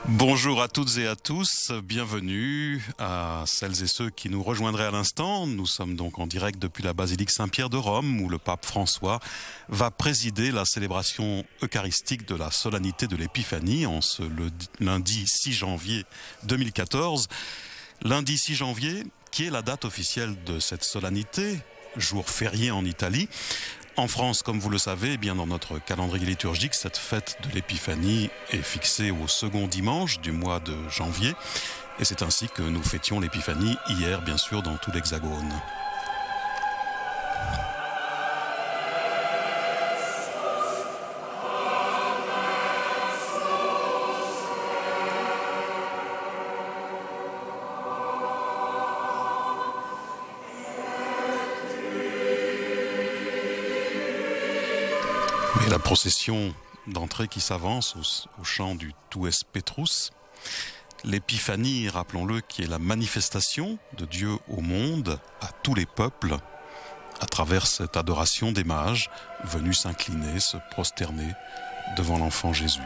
Bonjour à toutes et à tous, bienvenue à celles et ceux qui nous rejoindraient à l'instant. Nous sommes donc en direct depuis la basilique Saint-Pierre de Rome où le pape François va présider la célébration eucharistique de la solennité de l'Épiphanie en ce lundi 6 janvier 2014. Lundi 6 janvier, qui est la date officielle de cette solennité, jour férié en Italie. En France, comme vous le savez, eh bien dans notre calendrier liturgique, cette fête de l'Épiphanie est fixée au second dimanche du mois de janvier. Et c'est ainsi que nous fêtions l'Épiphanie hier, bien sûr, dans tout l'Hexagone. Et la procession d'entrée qui s'avance au chant du Tu es Petrus. L'épiphanie, rappelons-le, qui est la manifestation de Dieu au monde, à tous les peuples, à travers cette adoration des mages venus s'incliner, se prosterner devant l'enfant Jésus.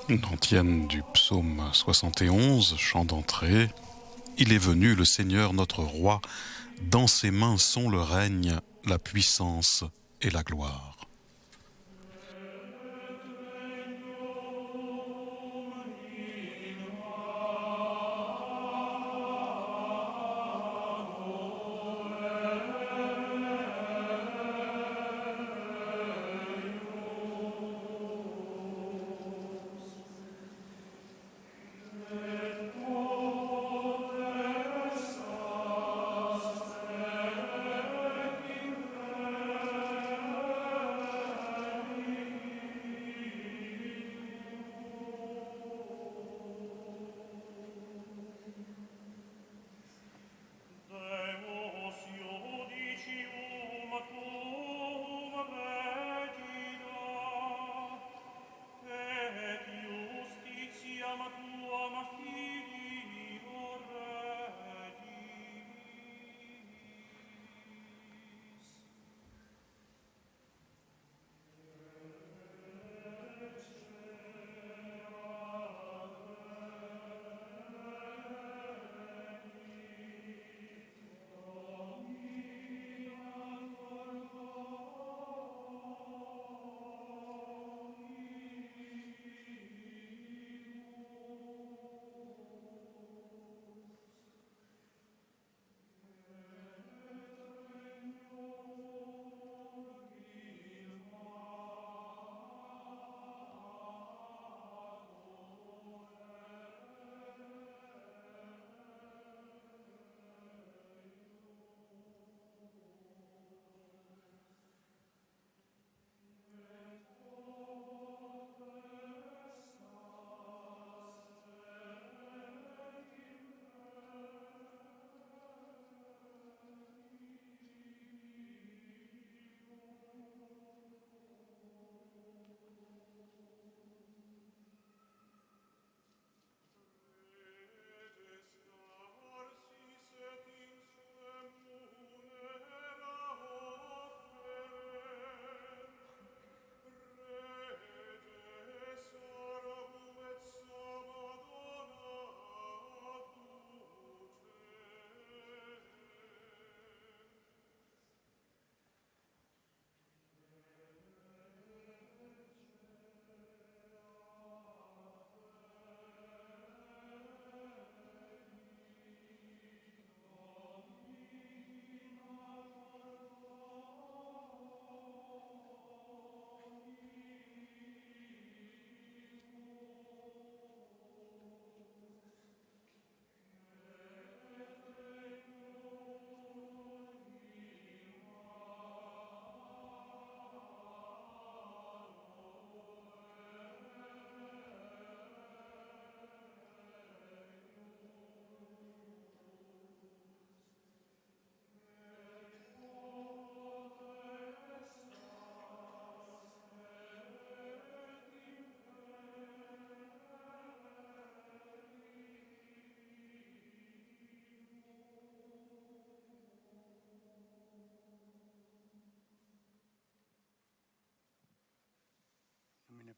Une antienne du psaume 71, chant d'entrée. Il est venu, le Seigneur notre roi, dans ses mains sont le règne, la puissance et la gloire.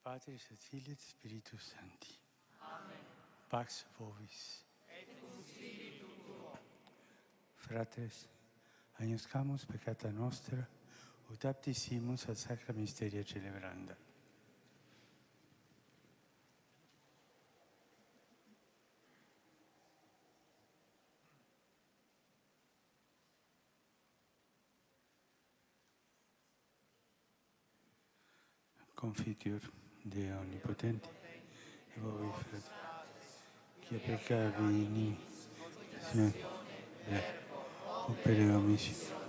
Patris et Filii et Spiritus Sancti. Amen. Pax vobis. Et cum spiritu tuo. Fratres, agnoscamus peccata nostra, ut aptissimus ad sacra mysteria celebranda. Confiteor Deo Onnipotente, e voi fratelli, che peccavi in opere omissione,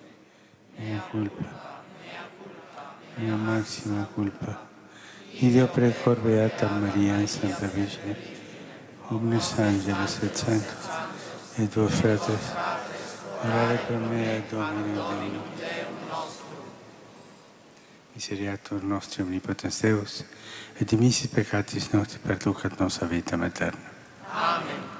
mea culpa, mea maxima culpa. Ideo precor Beata Maria, Santa Vergine, omnes angeles et sanctus, et vos fratres, orare pro me ad Dominum Deum. Miseriatur nostri omnipotens Deus, et dimissis peccatis nostri perducat nos a vitam aeterna. Amen.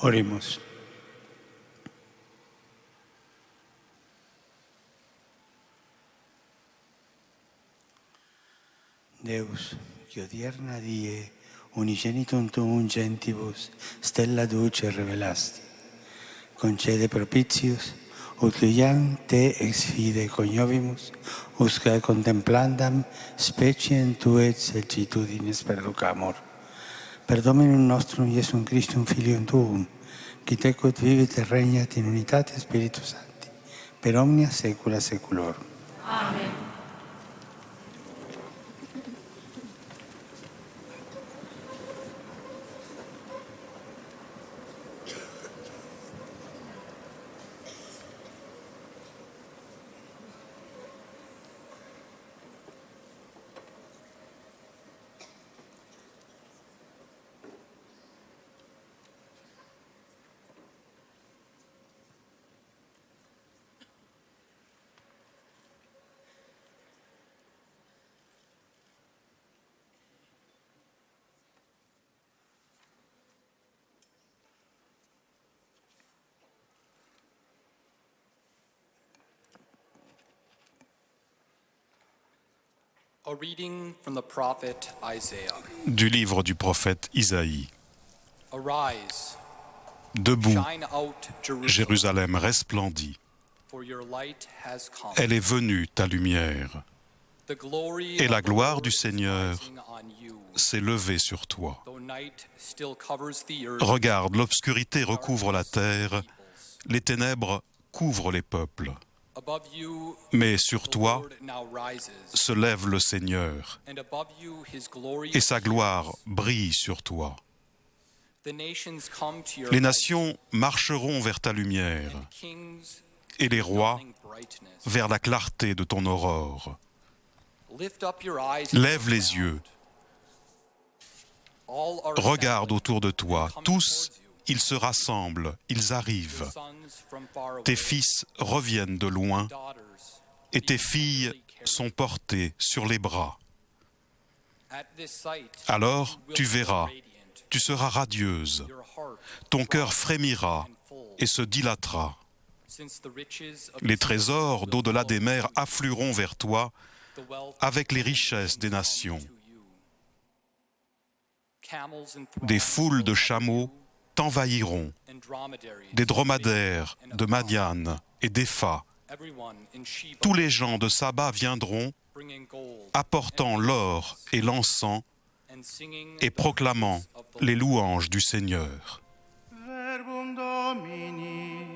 Oremus. Deus, che odierna die unigenitum tuum gentibus stella duce revelasti, concede propitius, ut iam te ex fide coniovimus, usque contemplandam speciem tue celcitudines perducamur. Per Dominum nostrum Iesum Christum Filium tuum, qui tecut vivit et regnat in unitate Spiritus Sancti, per omnia saecula saeculorum. Amen. A reading from the prophet Isaiah. Du livre du prophète Isaïe. Arise, Debout, shine out Jerusalem, Jérusalem resplendit. for your light has come. Elle est venue, ta lumière, The glory et la of the gloire Lord du is Seigneur rising on you. s'est levée sur toi. Though night still covers the earth, Regarde, l'obscurité recouvre la darkness terre, peoples. les ténèbres couvrent les peuples. Above you, Mais sur the toi Lord now rises, se lève le Seigneur, and above you his glory et sa appears. gloire brille sur toi. The nations come to your Les light, nations marcheront vers ta lumière, and kings et les rois dawning brightness. vers la clarté de ton aurore. Lift up your eyes Lève les around. yeux, All are regarde assembled. autour de toi. Tous, ils se rassemblent, ils arrivent. Your sons from far away, Tes fils reviennent de loin, daughters, et tes filles sont portées sur les bras. at this sight, Alors you will tu be verras, radiant. tu seras radieuse, Your heart ton cœur frémira and full, et se dilatera. since the riches of Les the sea trésors will d'au-delà des flow mers to you. afflueront vers toi The wealth avec les of the richesses des nations nations. come to you. Camels and Des throngs foules de will chameaux cover t'envahiront, you, and dromedaries, des dromadaires and de of Madian et d'Epha. everyone in Sheba, Tous les gens de Saba viendront, bringing gold apportant l'or et l'encens and singing et the proclamant praises of the les Lord. louanges du Seigneur. Verbum Domini.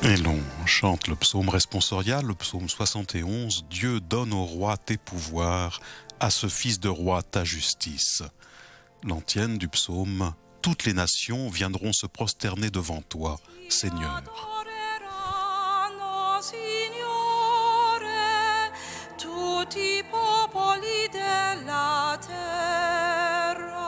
Et l'on chante le psaume responsorial, le psaume 71. Dieu donne au roi tes pouvoirs, à ce fils de roi ta justice. L'antienne du psaume. Toutes les nations viendront se prosterner devant toi, Seigneur. Adoreranno, Signore, tutti i popoli della terra.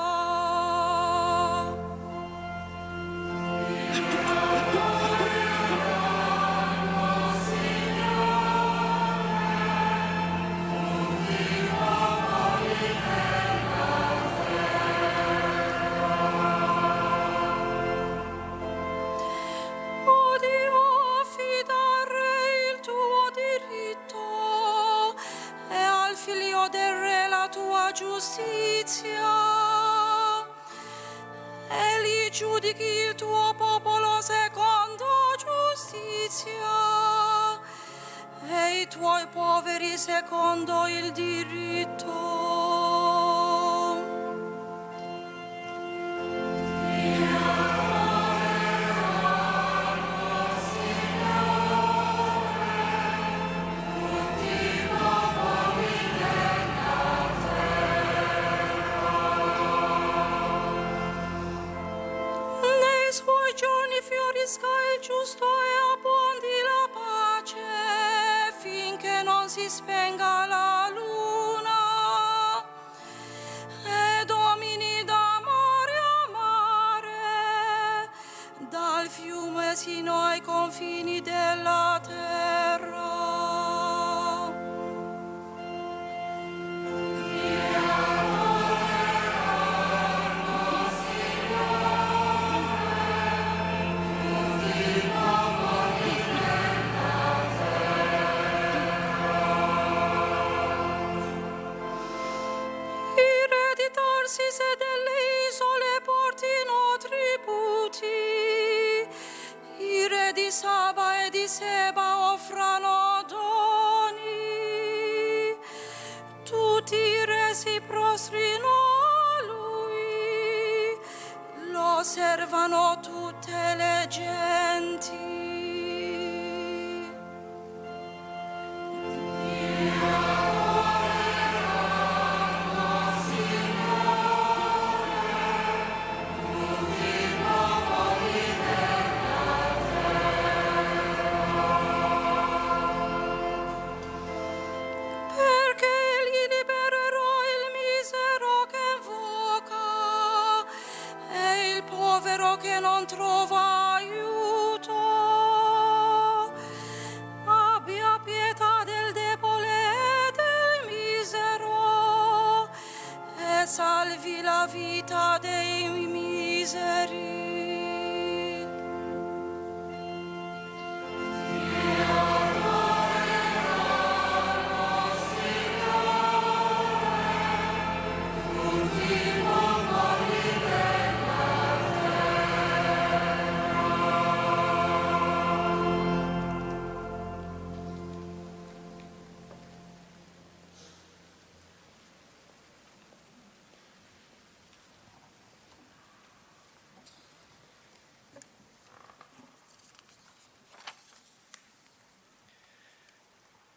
O Dio, affidare il tuo diritto e al figlio del re la tua giustizia. Egli giudichi il tuo popolo secondo giustizia e i tuoi poveri secondo il diritto. Nei suoi giorni fiorisca il giusto e abbondi la pace, finché non si spenga la luna. confini della terra. Se delle isole portino tributi, i re di Saba e di Seba offrano doni, tutti i re si prostrino a lui, lo osservano tutte le genti. Che non trova aiuto, abbia pietà del debole e del misero e salvi la vita dei miseri.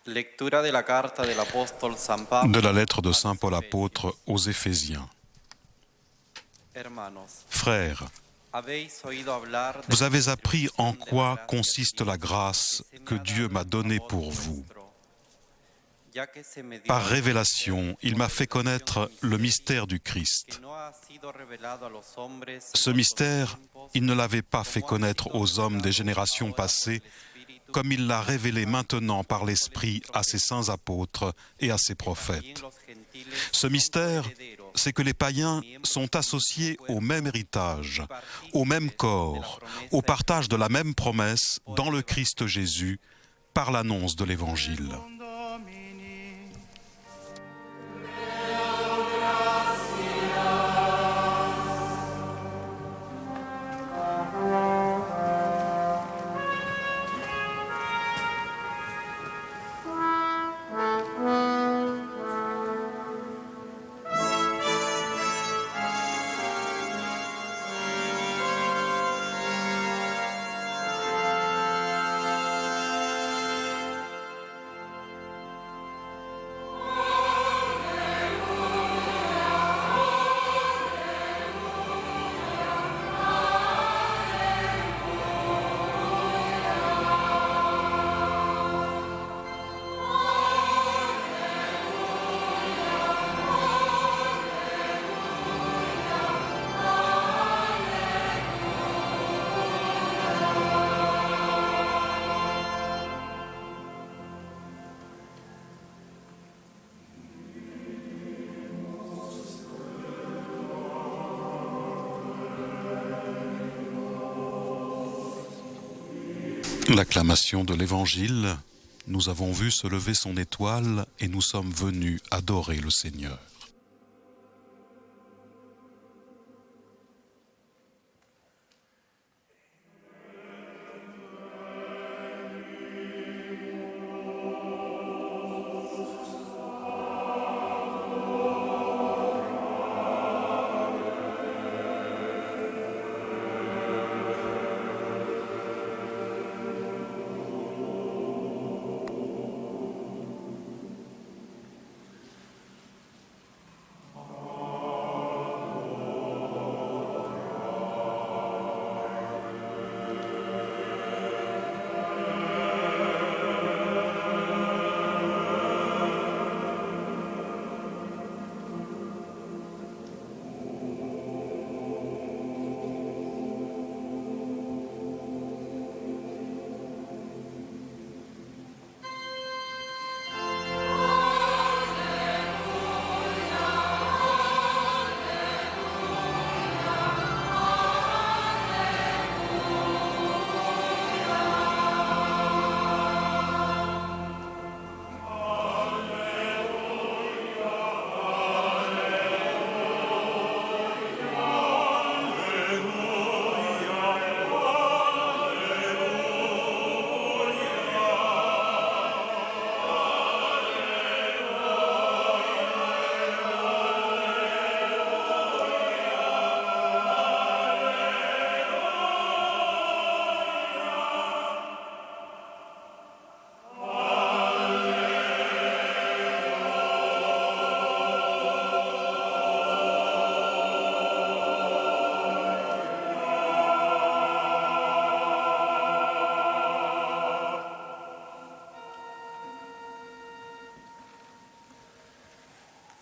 Lectura de la carta del apóstol San Pablo. De la lettre de Saint Paul apôtre aux Éphésiens. Hermanos, Frères, habéis oído hablar de vous avez appris en de la quoi gracia consiste la grâce que Dieu m'a donnée pour vous. ya que se me dio Par révélation, il m'a fait connaître le mystère du Christ. que no ha sido revelado a los hombres Ce mystère, il ne l'avait pas fait connaître aux hommes des générations passées, comme il l'a révélé maintenant par l'Esprit à ses saints apôtres et à ses prophètes. Ce mystère, c'est que les païens sont associés au même héritage, au même corps, au partage de la même promesse dans le Christ Jésus, par l'annonce de l'Évangile. L'acclamation de l'Évangile, nous avons vu se lever son étoile et nous sommes venus adorer le Seigneur.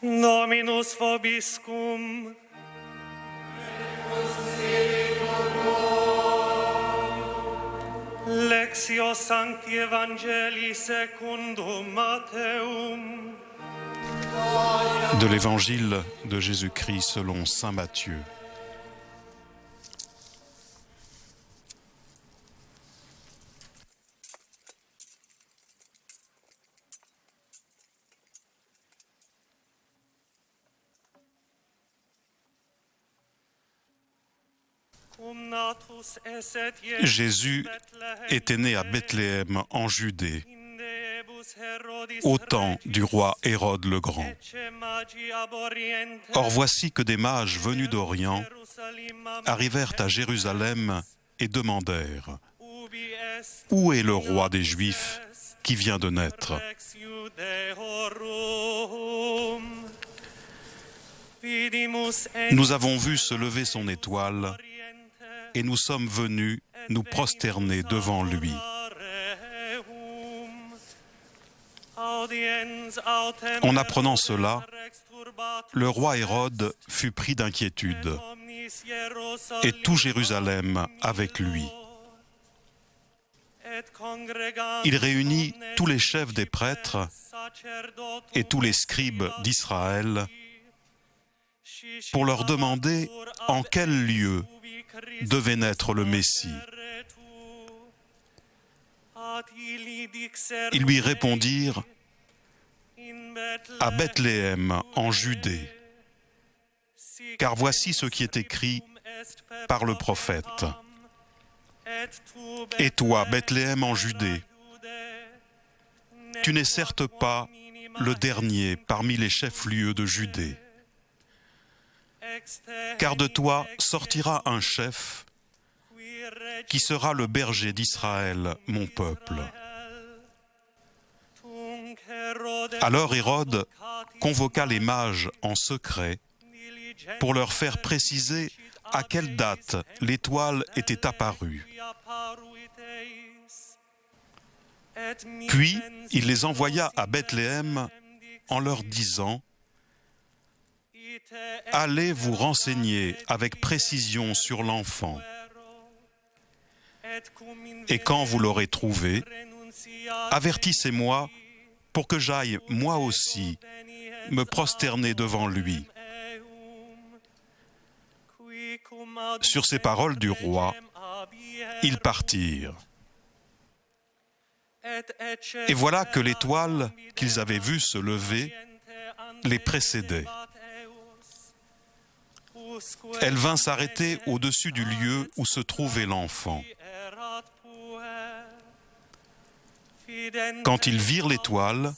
Dominus vobiscum. Lectio Sancti Evangelii secundum Matteum. De l'évangile de Jésus-Christ selon saint Matthieu. Jésus était né à Bethléem en Judée, au temps du roi Hérode le Grand. Or voici que des mages venus d'Orient arrivèrent à Jérusalem et demandèrent « Où est le roi des Juifs qui vient de naître ?» Nous avons vu se lever son étoile et nous sommes venus nous prosterner devant lui. En apprenant cela, le roi Hérode fut pris d'inquiétude, et tout Jérusalem avec lui. Il réunit tous les chefs des prêtres et tous les scribes d'Israël pour leur demander en quel lieu devait naître le Messie. Ils lui répondirent « À Bethléem, en Judée, car voici ce qui est écrit par le prophète. Et toi, Bethléem en Judée, tu n'es certes pas le dernier parmi les chefs-lieux de Judée, car de toi sortira un chef qui sera le berger d'Israël, mon peuple. » Alors Hérode convoqua les mages en secret pour leur faire préciser à quelle date l'étoile était apparue. Puis il les envoya à Bethléem en leur disant « Allez vous renseigner avec précision sur l'enfant. Et quand vous l'aurez trouvé, avertissez-moi pour que j'aille moi aussi me prosterner devant lui. » Sur ces paroles du roi, ils partirent. Et voilà que l'étoile qu'ils avaient vue se lever les précédait. Elle vint s'arrêter au-dessus du lieu où se trouvait l'enfant. Quand ils virent l'étoile,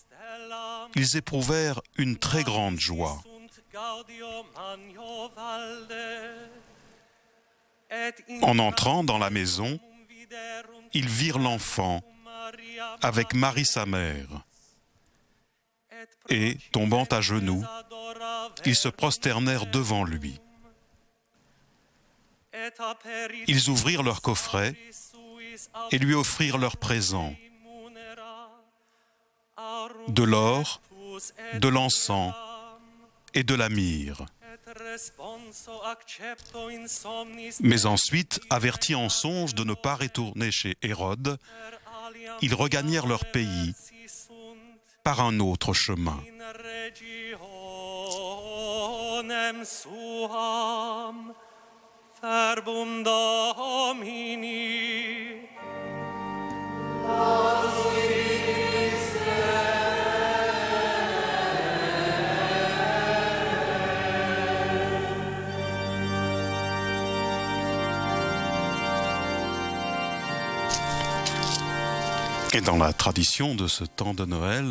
ils éprouvèrent une très grande joie. En entrant dans la maison, ils virent l'enfant avec Marie sa mère. Et, tombant à genoux, ils se prosternèrent devant lui. Ils ouvrirent leur coffret et lui offrirent leurs présents, de l'or, de l'encens et de la myrrhe. Mais ensuite, avertis en songe de ne pas retourner chez Hérode, ils regagnèrent leur pays par un autre chemin. Verbum Domini. Et dans la tradition de ce temps de Noël,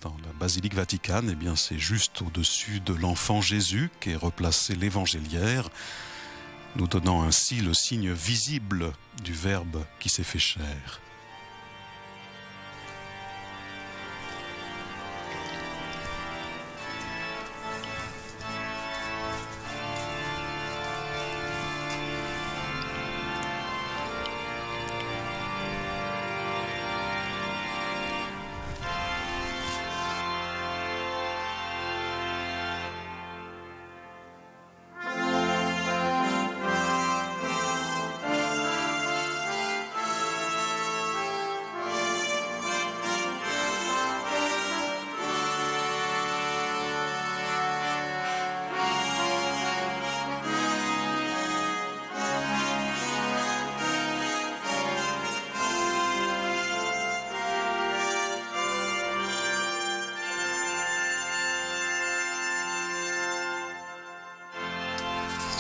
dans la basilique Vaticane, eh bien c'est juste au-dessus de l'enfant Jésus qu'est replacé l'évangéliaire, nous donnant ainsi le signe visible du Verbe qui s'est fait chair.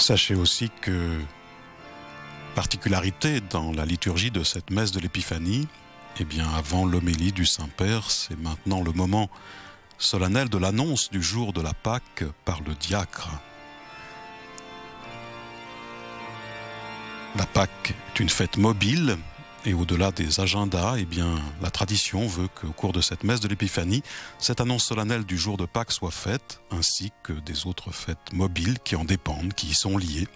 Sachez aussi que, particularité dans la liturgie de cette messe de l'Épiphanie, eh bien avant l'homélie du Saint-Père, c'est maintenant le moment solennel de l'annonce du jour de la Pâque par le diacre. La Pâque est une fête mobile et au-delà des agendas, eh bien, la tradition veut qu'au cours de cette messe de l'Épiphanie, cette annonce solennelle du jour de Pâques soit faite, ainsi que des autres fêtes mobiles qui en dépendent, qui y sont liées.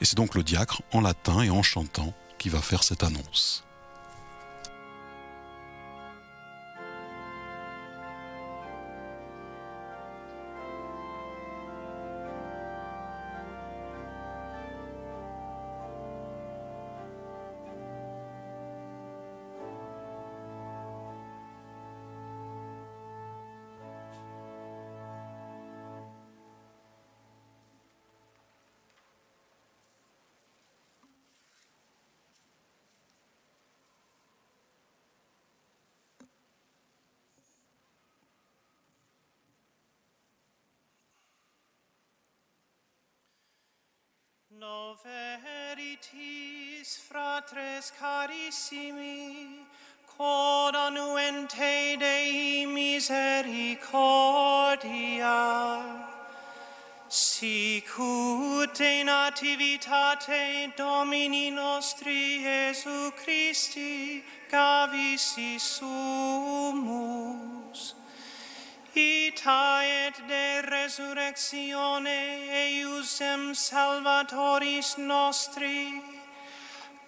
Et c'est donc le diacre, en latin et en chantant, qui va faire cette annonce. No veritis, fratres carissimi, quod annuente Dei misericordia, sic ut de nativitate Domini nostri Iesu Christi gavissi sumus, ita et de resurrectione eiusem salvatoris nostri,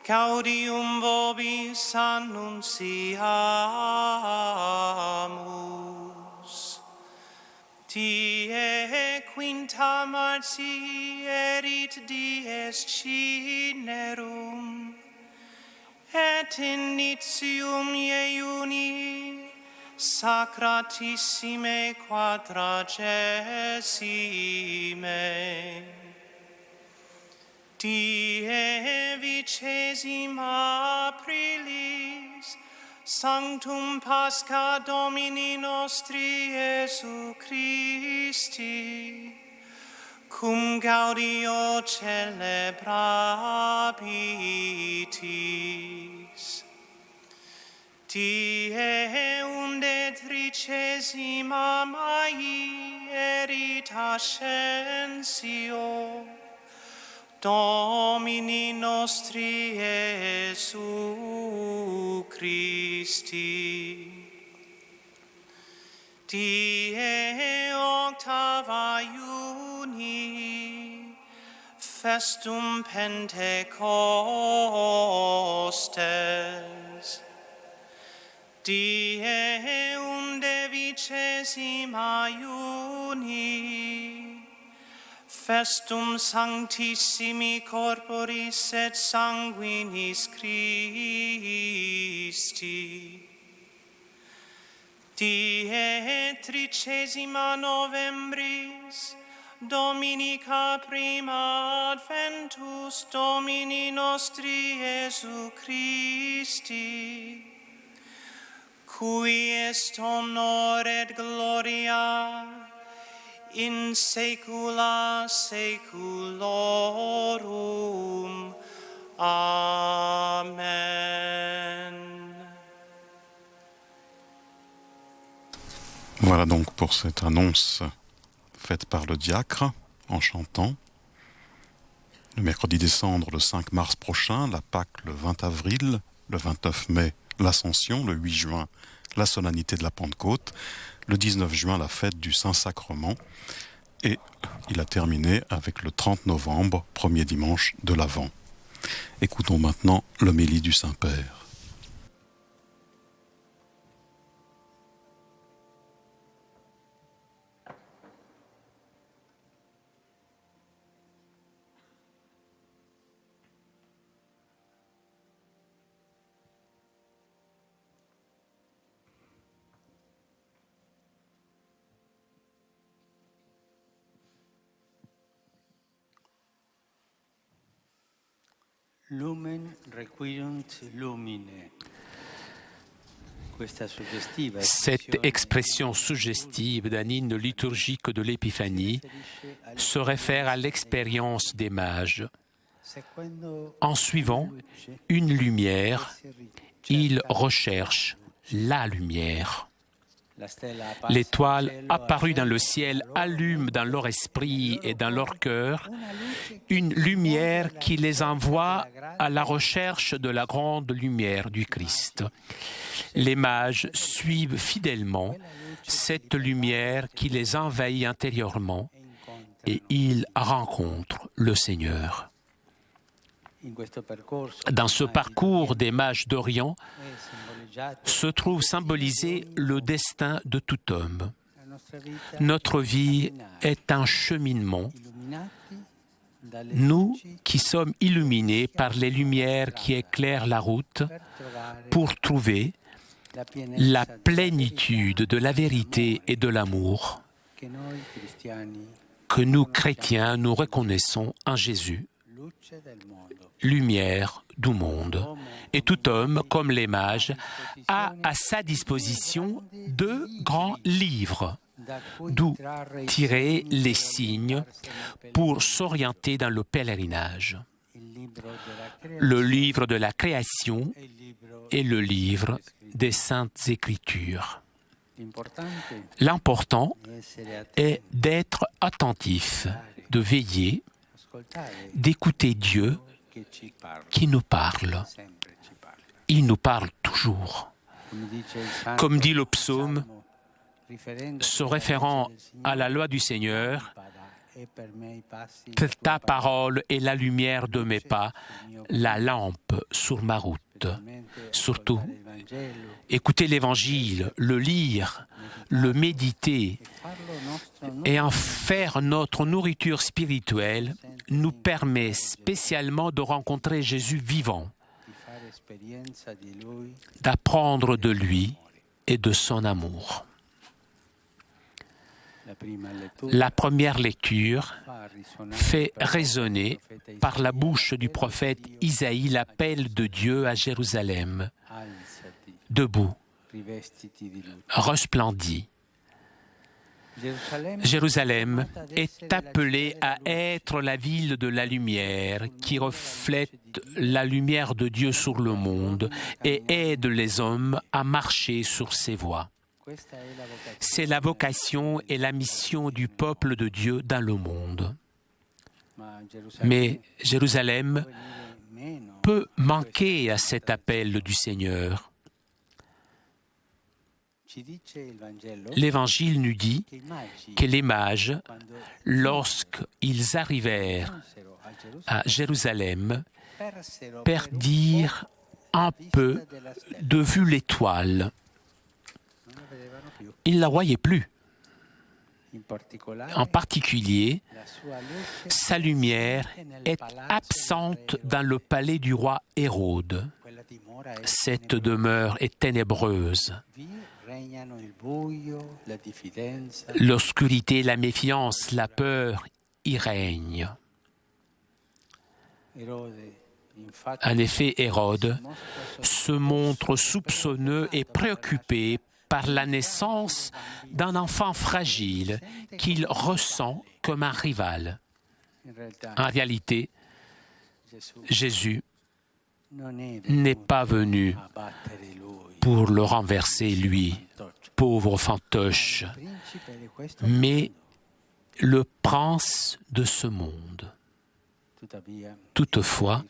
gaudium vobis annunciamus. Die quinta martii erit dies cinerum, et initium Iuni sacratissime quadragesime. Die 20 aprilis, Sanctum Pascha Domini nostri Iesu Christi, cum gaudio celebrabitis. Die 13 Mai erit ascensio Domini nostri Iesu Christi. Die 8 Juni, festum Pentecostes. Die 11 Juni, festum Sanctissimi Corporis et Sanguinis Christi. Die 30 Novembris, Dominica prima adventus Domini nostri Iesu Christi, cui est honor et gloria in saecula saeculorum. Amen. Voilà donc pour cette annonce faite par le diacre en chantant. Le mercredi des Cendres, le 5 mars prochain, la Pâque le 20 avril, le 29 mai, l'Ascension, le 8 juin, la solennité de la Pentecôte, le 19 juin, la fête du Saint-Sacrement, et il a terminé avec le 30 novembre, premier dimanche de l'Avent. Écoutons maintenant l'homélie du Saint-Père. Lumen requirunt lumine. Cette expression suggestive d'un hymne liturgique de l'Épiphanie se réfère à l'expérience des mages. En suivant une lumière, ils recherchent la lumière. L'étoile apparue dans le ciel allume dans leur esprit et dans leur cœur une lumière qui les envoie à la recherche de la grande lumière du Christ. Les mages suivent fidèlement cette lumière qui les envahit intérieurement et ils rencontrent le Seigneur. Dans ce parcours des mages d'Orient se trouve symbolisé le destin de tout homme. Notre vie est un cheminement. Nous qui sommes illuminés par les lumières qui éclairent la route pour trouver la plénitude de la vérité et de l'amour que nous, chrétiens, nous reconnaissons en Jésus, lumière du monde. Et tout homme, comme les mages, a à sa disposition 2 grands livres, d'où tirer les signes pour s'orienter dans le pèlerinage. Le livre de la création et le livre des Saintes Écritures. L'important est d'être attentif, de veiller, d'écouter Dieu qui nous parle. Il nous parle toujours. Comme dit le psaume, se référant à la loi du Seigneur, ta parole est la lumière de mes pas, la lampe sur ma route. Surtout, écouter l'Évangile, le lire, le méditer et en faire notre nourriture spirituelle nous permet spécialement de rencontrer Jésus vivant, d'apprendre de lui et de son amour. La première lecture fait résonner par la bouche du prophète Isaïe l'appel de Dieu à Jérusalem. Debout, resplendis. Jérusalem est appelée à être la ville de la lumière qui reflète la lumière de Dieu sur le monde et aide les hommes à marcher sur ses voies. C'est la vocation et la mission du peuple de Dieu dans le monde. Mais Jérusalem peut manquer à cet appel du Seigneur. L'Évangile nous dit que les mages, lorsqu'ils arrivèrent à Jérusalem, perdirent un peu de vue l'étoile. Ils ne la voyaient plus. En particulier, sa lumière est absente dans le palais du roi Hérode. Cette demeure est ténébreuse. L'obscurité, la méfiance, la peur y règnent. En effet, Hérode se montre soupçonneux et préoccupé par la naissance d'un enfant fragile qu'il ressent comme un rival. En réalité, Jésus n'est pas venu pour le renverser, lui, pauvre fantoche, mais le prince de ce monde. Toutefois,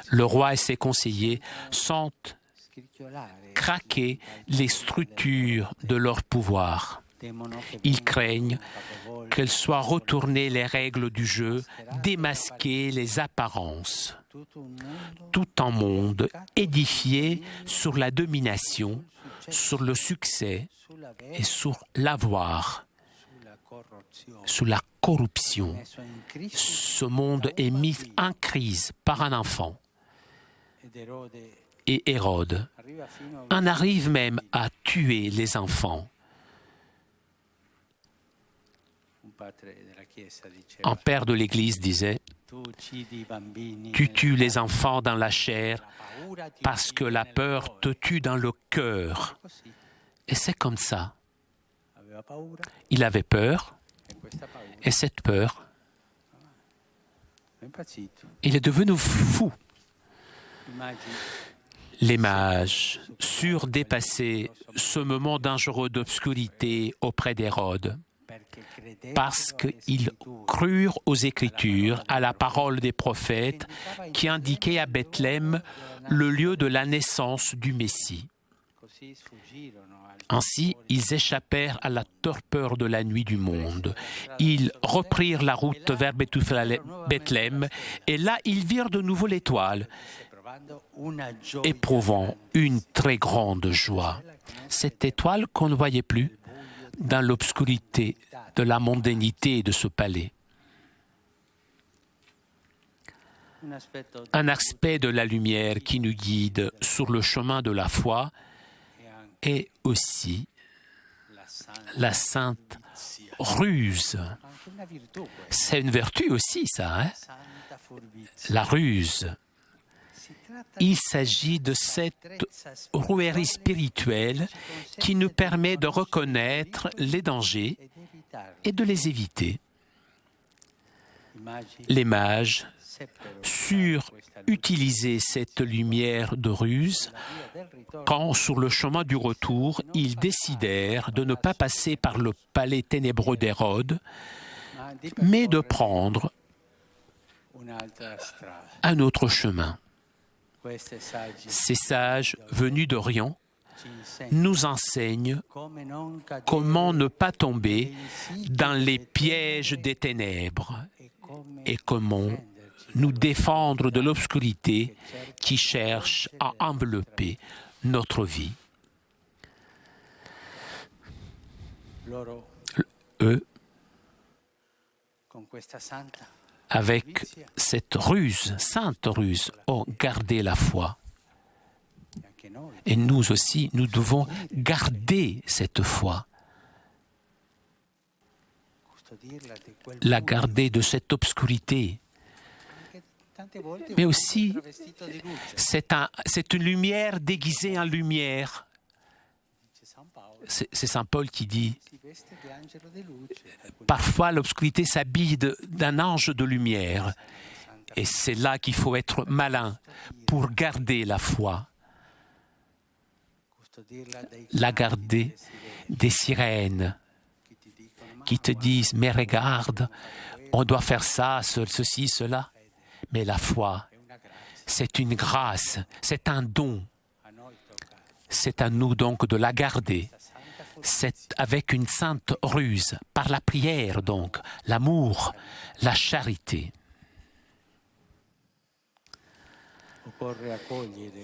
le roi et ses conseillers sentent craquer les structures de leur pouvoir. Ils craignent qu'elles soient retournées les règles du jeu, démasquer les apparences. Tout un monde édifié sur la domination, sur le succès et sur l'avoir, sur la corruption. Ce monde est mis en crise par un enfant. Et Hérode en arrive même à tuer les enfants. Un père de l'Église disait, tu tues les enfants dans la chair parce que la peur te tue dans le cœur. Et c'est comme ça. Il avait peur, et cette peur, il est devenu fou. Les mages surent dépasser ce moment dangereux d'obscurité auprès d'Hérode, parce qu'ils crurent aux Écritures, à la parole des prophètes qui indiquaient à Bethléem le lieu de la naissance du Messie. Ainsi, ils échappèrent à la torpeur de la nuit du monde. Ils reprirent la route vers Bethléem, et là, ils virent de nouveau l'étoile, éprouvant une très grande joie. Cette étoile qu'on ne voyait plus dans l'obscurité de la mondanité de ce palais. Un aspect de la lumière qui nous guide sur le chemin de la foi est aussi la sainte ruse. C'est une vertu aussi, ça, hein? La ruse. Il s'agit de cette rouerie spirituelle qui nous permet de reconnaître les dangers et de les éviter. Les mages surent utiliser cette lumière de ruse quand, sur le chemin du retour, ils décidèrent de ne pas passer par le palais ténébreux d'Hérode, mais de prendre un autre chemin. Ces sages venus d'Orient nous enseignent comment ne pas tomber dans les pièges des ténèbres et comment nous défendre de l'obscurité qui cherche à envelopper notre vie. Eux, avec cette ruse, sainte ruse, ont gardé la foi. Et nous aussi, nous devons garder cette foi. La garder de cette obscurité. Mais aussi, c'est une lumière déguisée en lumière. C'est Saint Paul qui dit, parfois l'obscurité s'habille d'un ange de lumière. Et c'est là qu'il faut être malin pour garder la foi. La garder des sirènes qui te disent, mais regarde, on doit faire ça, ceci, cela. Mais la foi, c'est une grâce, c'est un don. C'est à nous donc de la garder. C'est avec une sainte ruse, par la prière donc, l'amour, la charité.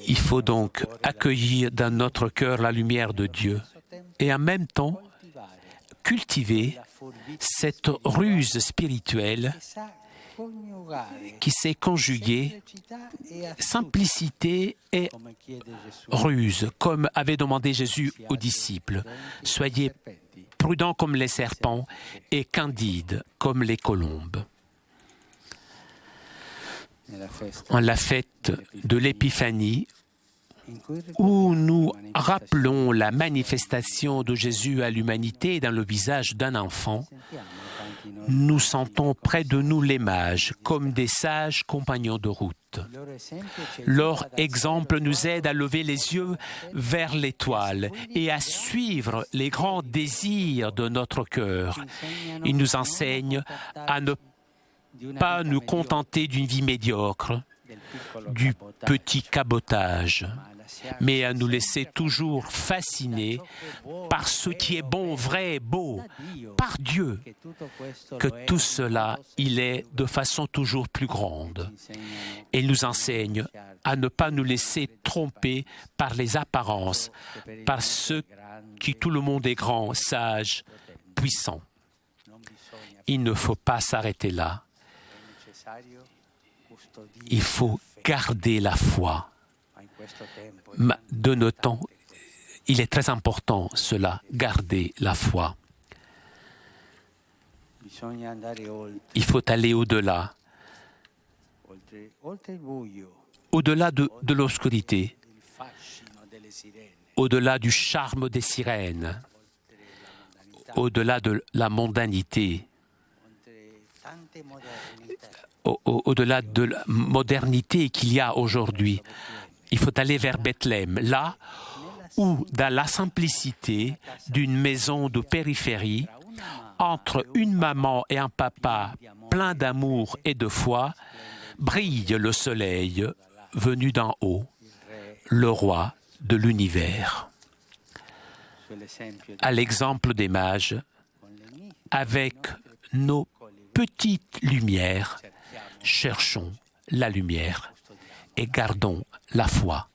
Il faut donc accueillir dans notre cœur la lumière de Dieu et en même temps cultiver cette ruse spirituelle qui s'est conjuguée simplicité et ruse, comme avait demandé Jésus aux disciples. Soyez prudents comme les serpents et candides comme les colombes. En la fête de l'Épiphanie, où nous rappelons la manifestation de Jésus à l'humanité dans le visage d'un enfant, nous sentons près de nous les mages, comme des sages compagnons de route. Leur exemple nous aide à lever les yeux vers l'étoile et à suivre les grands désirs de notre cœur. Ils nous enseignent à ne pas nous contenter d'une vie médiocre, du petit cabotage, mais à nous laisser toujours fasciner par ce qui est bon, vrai, beau, par Dieu, que tout cela, il est de façon toujours plus grande. Et il nous enseigne à ne pas nous laisser tromper par les apparences, par ceux qui tout le monde est grand, sage, puissant. Il ne faut pas s'arrêter là. Il faut garder la foi. De nos temps, il est très important cela, garder la foi. bisogna andare oltre, Il faut aller au-delà, oltre il buio, au-delà de l'obscurité, il fascino delle sirene, au-delà du charme des sirènes, au-delà de la mondanité, oltre tante modernità. au-delà de la modernité qu'il y a aujourd'hui. Il faut aller vers Bethléem, là où, dans la simplicité d'une maison de périphérie, entre une maman et un papa plein d'amour et de foi, brille le soleil venu d'en haut, le roi de l'univers. À l'exemple des mages, avec nos petites lumières, cherchons la lumière et gardons la foi.